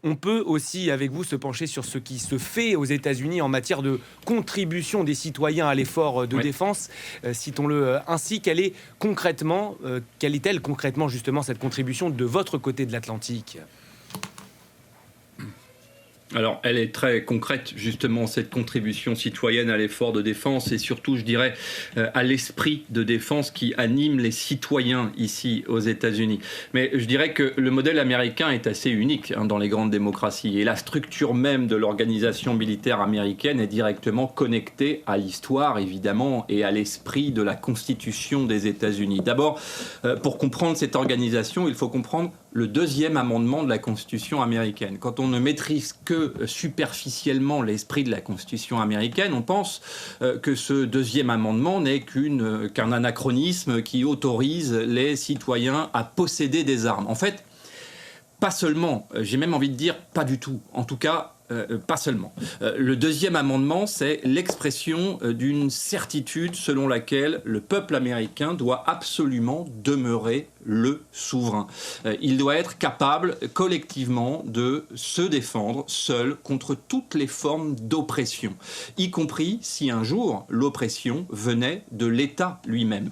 On peut aussi, avec vous, se pencher sur ce qui se fait aux États-Unis en matière de contribution des citoyens à l'effort de Oui. défense. Citons-le ainsi. Quelle est-elle concrètement, justement, cette contribution de votre côté de l'Atlantique? Alors, elle est très concrète, justement, cette contribution citoyenne à l'effort de défense et surtout, je dirais, à l'esprit de défense qui anime les citoyens ici aux États-Unis. Mais je dirais que le modèle américain est assez unique dans les grandes démocraties et la structure même de l'organisation militaire américaine est directement connectée à l'histoire, évidemment, et à l'esprit de la Constitution des États-Unis. D'abord, pour comprendre cette organisation, il faut comprendre le deuxième amendement de la Constitution américaine. Quand on ne maîtrise que superficiellement l'esprit de la Constitution américaine, on pense que ce deuxième amendement n'est qu'un anachronisme qui autorise les citoyens à posséder des armes. En fait, pas seulement, j'ai même envie de dire pas du tout. En tout cas, pas seulement. Le deuxième amendement, c'est l'expression d'une certitude selon laquelle le peuple américain doit absolument demeurer le souverain. Il doit être capable collectivement de se défendre seul contre toutes les formes d'oppression, y compris si un jour l'oppression venait de l'État lui-même.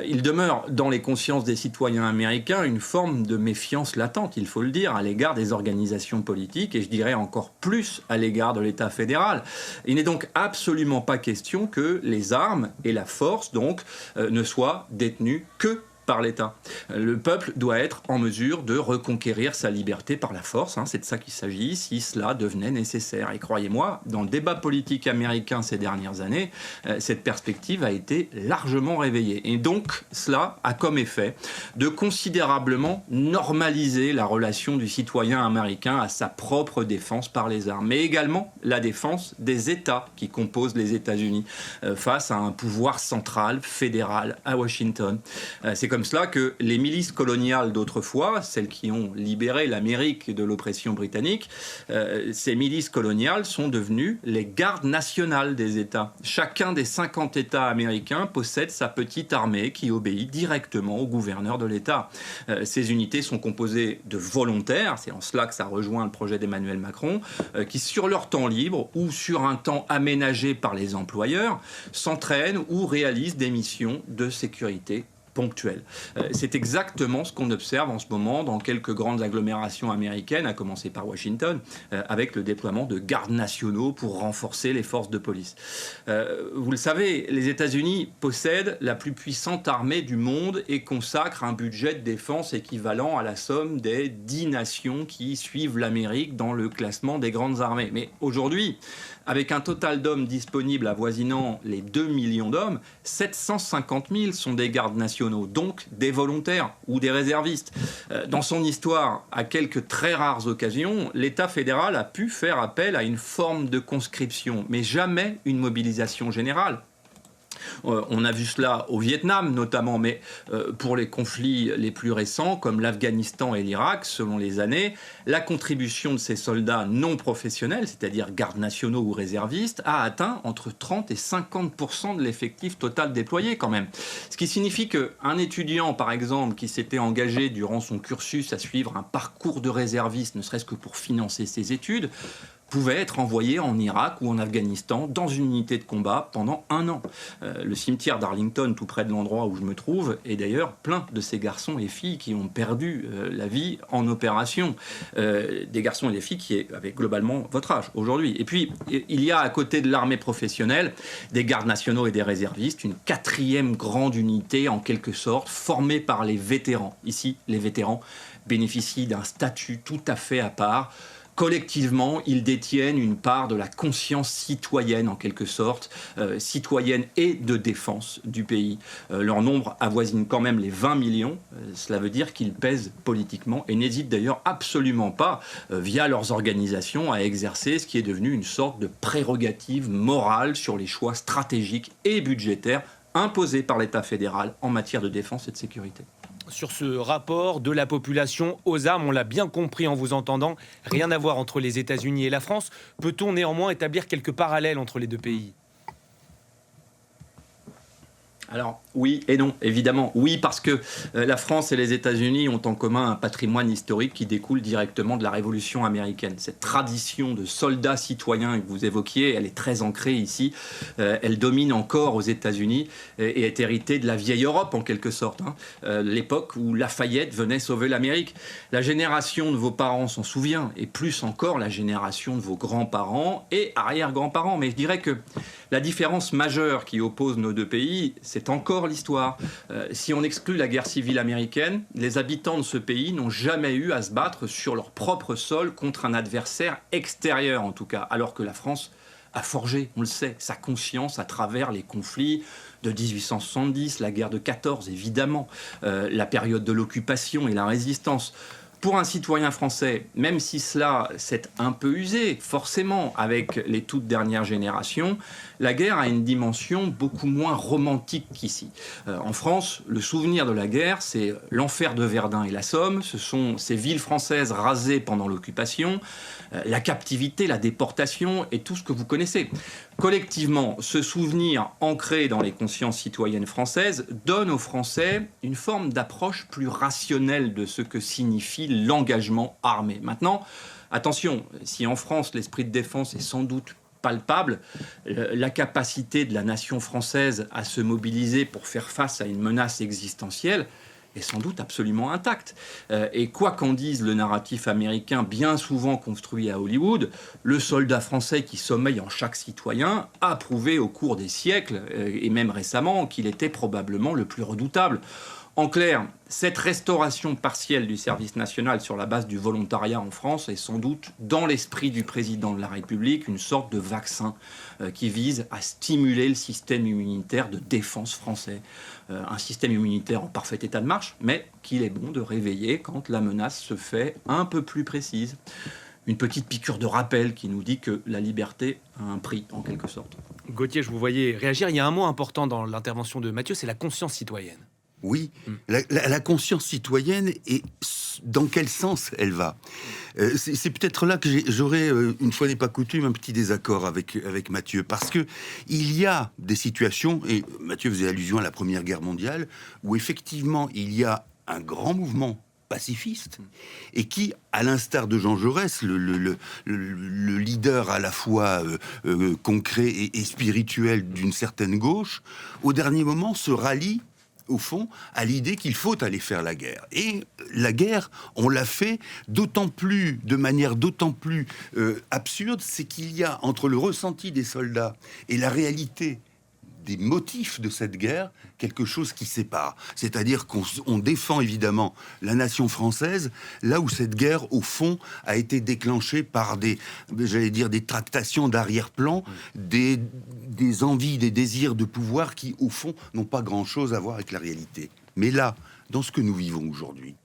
Il demeure dans les consciences des citoyens américains une forme de méfiance latente, il faut le dire, à l'égard des organisations politiques et je dirais encore plus à l'égard de l'État fédéral. Il n'est donc absolument pas question que les armes et la force donc ne soient détenues que par l'État. Le peuple doit être en mesure de reconquérir sa liberté par la force, c'est de ça qu'il s'agit, si cela devenait nécessaire. Et croyez-moi, dans le débat politique américain ces dernières années, cette perspective a été largement réveillée. Et donc, cela a comme effet de considérablement normaliser la relation du citoyen américain à sa propre défense par les armes, mais également la défense des États qui composent les États-Unis face à un pouvoir central, fédéral, à Washington. C'est comme cela que les milices coloniales d'autrefois, celles qui ont libéré l'Amérique de l'oppression britannique, ces milices coloniales sont devenues les gardes nationales des États. Chacun des 50 États américains possède sa petite armée qui obéit directement au gouverneur de l'État. Ces unités sont composées de volontaires, c'est en cela que ça rejoint le projet d'Emmanuel Macron, qui sur leur temps libre ou sur un temps aménagé par les employeurs s'entraînent ou réalisent des missions de sécurité ponctuelle. C'est exactement ce qu'on observe en ce moment dans quelques grandes agglomérations américaines, à commencer par Washington, avec le déploiement de gardes nationaux pour renforcer les forces de police. Vous le savez, les États-Unis possèdent la plus puissante armée du monde et consacrent un budget de défense équivalent à la somme des 10 nations qui suivent l'Amérique dans le classement des grandes armées. Mais aujourd'hui, avec un total d'hommes disponibles avoisinant les 2 millions d'hommes, 750 000 sont des gardes nationaux, donc des volontaires ou des réservistes. Dans son histoire, à quelques très rares occasions, l'État fédéral a pu faire appel à une forme de conscription, mais jamais une mobilisation générale. On a vu cela au Vietnam notamment, mais pour les conflits les plus récents, comme l'Afghanistan et l'Irak, selon les années, la contribution de ces soldats non professionnels, c'est-à-dire gardes nationaux ou réservistes, a atteint entre 30 et 50% de l'effectif total déployé quand même. Ce qui signifie qu'un étudiant, par exemple, qui s'était engagé durant son cursus à suivre un parcours de réserviste, ne serait-ce que pour financer ses études, pouvait être envoyé en Irak ou en Afghanistan dans une unité de combat pendant 1 an. Le cimetière d'Arlington, tout près de l'endroit où je me trouve, est d'ailleurs plein de ces garçons et filles qui ont perdu la vie en opération. Des garçons et des filles qui avaient globalement votre âge aujourd'hui. Et puis, il y a à côté de l'armée professionnelle des gardes nationaux et des réservistes, une 4e grande unité en quelque sorte, formée par les vétérans. Ici, les vétérans bénéficient d'un statut tout à fait à part. Collectivement, ils détiennent une part de la conscience citoyenne, en quelque sorte, citoyenne et de défense du pays. Leur nombre avoisine quand même les 20 millions. Cela veut dire qu'ils pèsent politiquement et n'hésitent d'ailleurs absolument pas, via leurs organisations, à exercer ce qui est devenu une sorte de prérogative morale sur les choix stratégiques et budgétaires imposés par l'État fédéral en matière de défense et de sécurité. Sur ce rapport de la population aux armes, on l'a bien compris en vous entendant, rien à voir entre les États-Unis et la France. Peut-on néanmoins établir quelques parallèles entre les deux pays ? Alors oui et non, évidemment. Oui, parce que la France et les États-Unis ont en commun un patrimoine historique qui découle directement de la Révolution américaine. Cette tradition de soldats citoyens que vous évoquiez, elle est très ancrée ici. Elle domine encore aux États-Unis et est héritée de la vieille Europe en quelque sorte. L'époque où Lafayette venait sauver l'Amérique. La génération de vos parents s'en souvient, et plus encore la génération de vos grands-parents et arrière-grands-parents. Mais je dirais que la différence majeure qui oppose nos deux pays, c'est encore l'histoire. Si on exclut la guerre civile américaine, les habitants de ce pays n'ont jamais eu à se battre sur leur propre sol contre un adversaire extérieur, en tout cas, alors que la France a forgé, on le sait, sa conscience à travers les conflits de 1870, la guerre de 14, évidemment, la période de l'occupation et la résistance. Pour un citoyen français, même si cela s'est un peu usé, forcément, avec les toutes dernières générations, la guerre a une dimension beaucoup moins romantique qu'ici. En France, le souvenir de la guerre, c'est l'enfer de Verdun et la Somme, ce sont ces villes françaises rasées pendant l'occupation, la captivité, la déportation et tout ce que vous connaissez. Collectivement, ce souvenir ancré dans les consciences citoyennes françaises donne aux Français une forme d'approche plus rationnelle de ce que signifie l'engagement armé. Maintenant, attention, si en France l'esprit de défense est sans doute palpable, la capacité de la nation française à se mobiliser pour faire face à une menace existentielle est sans doute absolument intacte. Et quoi qu'en dise le narratif américain, bien souvent construit à Hollywood, le soldat français qui sommeille en chaque citoyen a prouvé au cours des siècles, et même récemment, qu'il était probablement le plus redoutable. En clair, cette restauration partielle du service national sur la base du volontariat en France est sans doute, dans l'esprit du président de la République, une sorte de vaccin qui vise à stimuler le système immunitaire de défense français. Un système immunitaire en parfait état de marche, mais qu'il est bon de réveiller quand la menace se fait un peu plus précise. Une petite piqûre de rappel qui nous dit que la liberté a un prix, en quelque sorte. Gauthier, je vous voyais réagir. Il y a un mot important dans l'intervention de Mathieu, c'est la conscience citoyenne. Oui, la conscience citoyenne, et dans quel sens elle va ? C'est peut-être là que j'aurais, une fois n'est pas coutume, un petit désaccord avec Mathieu, parce que il y a des situations, et Mathieu faisait allusion à la Première Guerre mondiale, où effectivement il y a un grand mouvement pacifiste, et qui, à l'instar de Jean Jaurès, le leader à la fois concret et spirituel d'une certaine gauche, au dernier moment se rallie au fond, à l'idée qu'il faut aller faire la guerre. Et la guerre, on l'a fait de manière d'autant plus absurde, c'est qu'il y a entre le ressenti des soldats et la réalité des motifs de cette guerre, quelque chose qui sépare. C'est-à-dire qu'on défend évidemment la nation française, là où cette guerre, au fond, a été déclenchée par des tractations d'arrière-plan, des envies, des désirs de pouvoir qui, au fond, n'ont pas grand-chose à voir avec la réalité. Mais là, dans ce que nous vivons aujourd'hui,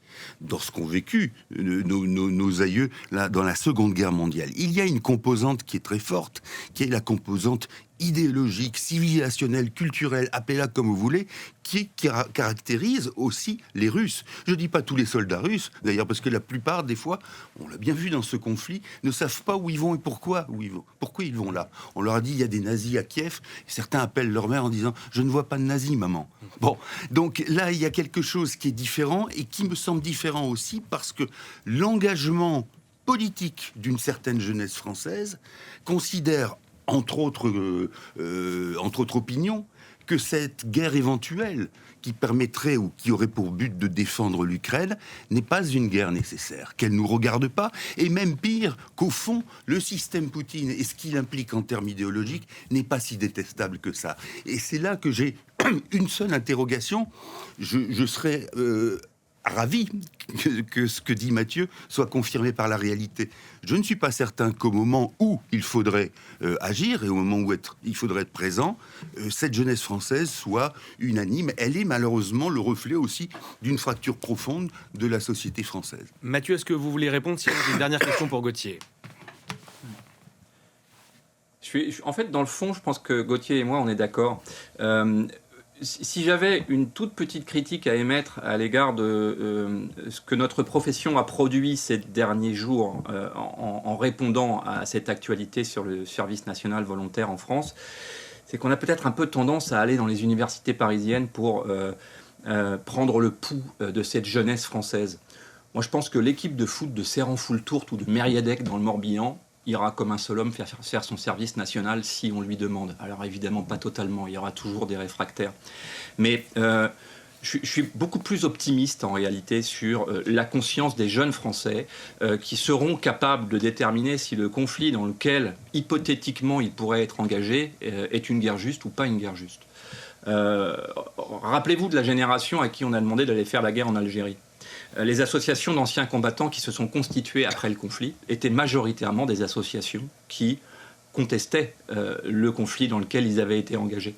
dans ce qu'ont vécu nos aïeux là, dans la Seconde Guerre mondiale, il y a une composante qui est très forte, qui est la composante idéologique, civilisationnelle, culturelle, appelez-la comme vous voulez, qui caractérise aussi les Russes. Je ne dis pas tous les soldats russes, d'ailleurs, parce que la plupart, des fois, on l'a bien vu dans ce conflit, ne savent pas où ils vont et pourquoi ils vont là. On leur a dit, il y a des nazis à Kiev, et certains appellent leur mère en disant, je ne vois pas de nazis, maman. Bon, donc là, il y a quelque chose qui est différent, et qui me semble différent aussi, parce que l'engagement politique d'une certaine jeunesse française considère, entre autres opinions, que cette guerre éventuelle qui permettrait ou qui aurait pour but de défendre l'Ukraine n'est pas une guerre nécessaire, qu'elle ne nous regarde pas, et même pire, qu'au fond, le système Poutine et ce qu'il implique en termes idéologiques n'est pas si détestable que ça. Et c'est là que j'ai une seule interrogation. Je serais ravi que ce que dit Mathieu soit confirmé par la réalité. Je ne suis pas certain qu'au moment où il faudrait agir et au moment où il faudrait être présent, cette jeunesse française soit unanime. Elle est malheureusement le reflet aussi d'une fracture profonde de la société française. Mathieu, est-ce que vous voulez répondre? Sinon, j'ai une dernière question pour Gauthier. En fait, dans le fond, je pense que Gauthier et moi, on est d'accord. Si j'avais une toute petite critique à émettre à l'égard de ce que notre profession a produit ces derniers jours en répondant à cette actualité sur le service national volontaire en France, c'est qu'on a peut-être un peu tendance à aller dans les universités parisiennes pour prendre le pouls de cette jeunesse française. Moi, je pense que l'équipe de foot de Serran-Foultourte ou de Mériadec dans le Morbihan ira comme un seul homme faire son service national si on lui demande. Alors évidemment, pas totalement, il y aura toujours des réfractaires. Mais je suis beaucoup plus optimiste en réalité sur la conscience des jeunes Français qui seront capables de déterminer si le conflit dans lequel hypothétiquement ils pourraient être engagés est une guerre juste ou pas une guerre juste. Rappelez-vous de la génération à qui on a demandé d'aller faire la guerre en Algérie. Les associations d'anciens combattants qui se sont constituées après le conflit étaient majoritairement des associations qui contestaient le conflit dans lequel ils avaient été engagés.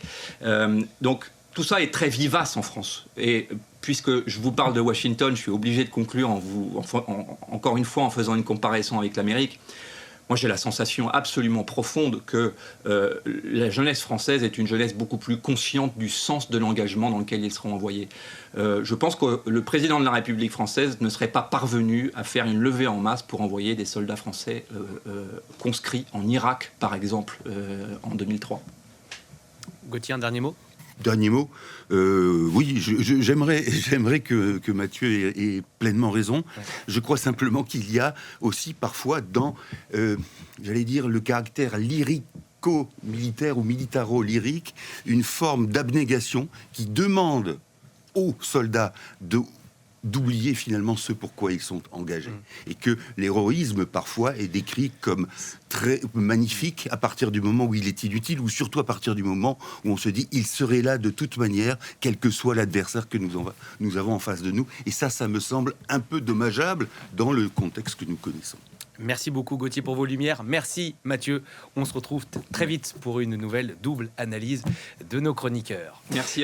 Donc tout ça est très vivace en France. Et puisque je vous parle de Washington, je suis obligé de conclure encore une fois en faisant une comparaison avec l'Amérique. Moi, j'ai la sensation absolument profonde que la jeunesse française est une jeunesse beaucoup plus consciente du sens de l'engagement dans lequel ils seront envoyés. Je pense que le président de la République française ne serait pas parvenu à faire une levée en masse pour envoyer des soldats français conscrits en Irak, par exemple, en 2003. Gauthier, un dernier mot ? Dernier mot, oui, j'aimerais que Mathieu ait pleinement raison. Ouais. Je crois simplement qu'il y a aussi parfois dans, j'allais dire, le caractère lyrico-militaire ou militaro-lyrique, une forme d'abnégation qui demande aux soldats d'oublier finalement ce pourquoi ils sont engagés. Et que l'héroïsme, parfois, est décrit comme très magnifique à partir du moment où il est inutile, ou surtout à partir du moment où on se dit il serait là de toute manière, quel que soit l'adversaire que nous avons en face de nous. Et ça me semble un peu dommageable dans le contexte que nous connaissons. Merci beaucoup Gauthier pour vos lumières. Merci Mathieu. On se retrouve très vite pour une nouvelle double analyse de nos chroniqueurs. Merci à tous.